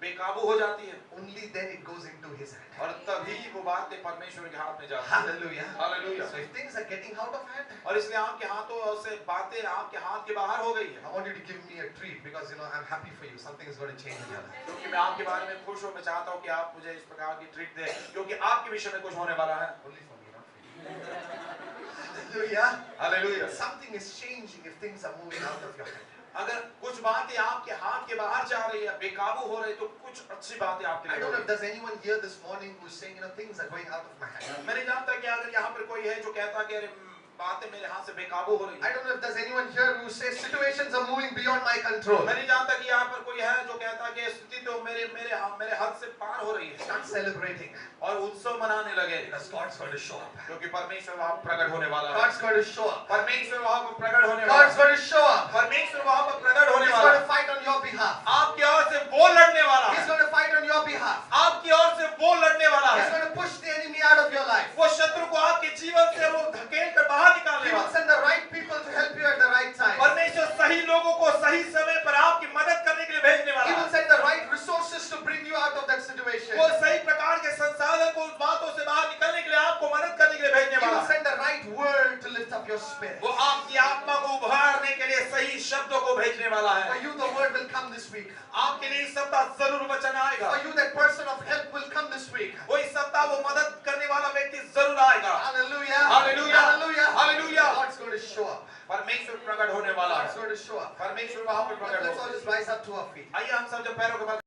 बेकाबू हो जाती है only then it goes into His hand. और तभी वो बातें परमेश्वर के हाथ में जाती है। Hallelujah. Hallelujah. So if things are getting out of hand, और इसलिए आपके हाथों से बातें आपके हाथ के बाहर हो गई है, I want you to give me a treat because I'm happy for you. Something is going to change in your life. क्योंकि मैं आपके बारे में खुश हूँ। मैं चाहता हूँ कि आप मुझे इस प्रकार की ट्रीट दें क्योंकि आपके विषय में कुछ होने वाला है। Only for me, not for you. Hallelujah. Hallelujah. Something is changing if things are moving out of your hand. अगर कुछ बातें आपके हाथ के बाहर जा रही है, बेकाबू हो रही है, तो कुछ अच्छी बातें आपके I लिए don't know हो if there's anyone here this morning who's saying, things are going out of my hand. मैं नहीं जानता कि अगर यहाँ पर कोई है जो कहता कि अरे बातें मेरे हाथ से बेकाबू हो रही I है। don't know if there's anyone here who says situations are moving beyond my control. मैं नहीं जानता कि यहाँ पर कोई है जो कहता कि स्थिति तो मेरे हाथ से पार हो रही है Start celebrating और उत्सव मनाने लगे because God's going to show up. क्योंकि परमेश्वर वहाँ पर प्रकट होने वाला है। God's going to show up. परमेश्वर वहाँ पर प्रकट होने वाला God's है। going to show up. परमेश्वर वहाँ पर प्रकट होने He's वाला going है। to fight on your behalf. आपकी ओर से वो लड़ने वाला He's है। going to fight on your behalf. आपकी ओर से वो लड़ने वाला He's है। going to push the enemy out of your life. वो शत्रु को आपके जीवन से वो धकेल कर बाहर He निकालने will वाला है। send the right people to help you at the right time. परमेश्वर सही लोगों को सही समय पर आपकी मदद करने के लिए भेजने He वाला will है। send the right resources to bring you out of that situation. वो सही प्रकार के संसाधन को उस बातों से बाहर निकलने के लिए आपको मदद करने के लिए भेजने He वाला will है। send the right word to lift up your spirit. वो आपकी आत्मा को उभारने के लिए सही शब्दों को भेजने वाला For है। you, the word will come this week. आपके लिए इस सप्ताह जरूर वचन आएगा। For you, that person of help will come this week. वो इस सप्ताह वो मदद करने वाला व्यक्ति जरूर आएगा। Hallelujah. Hallelujah. Hallelujah. Hallelujah. God's going to show up. परमेश्वर प्रकट होने वाला God's है। going to show up. परमेश्वर वहां पर प्रकट Let's all होगा। just rise up to our feet. आइए हम सब जब पैरों के बल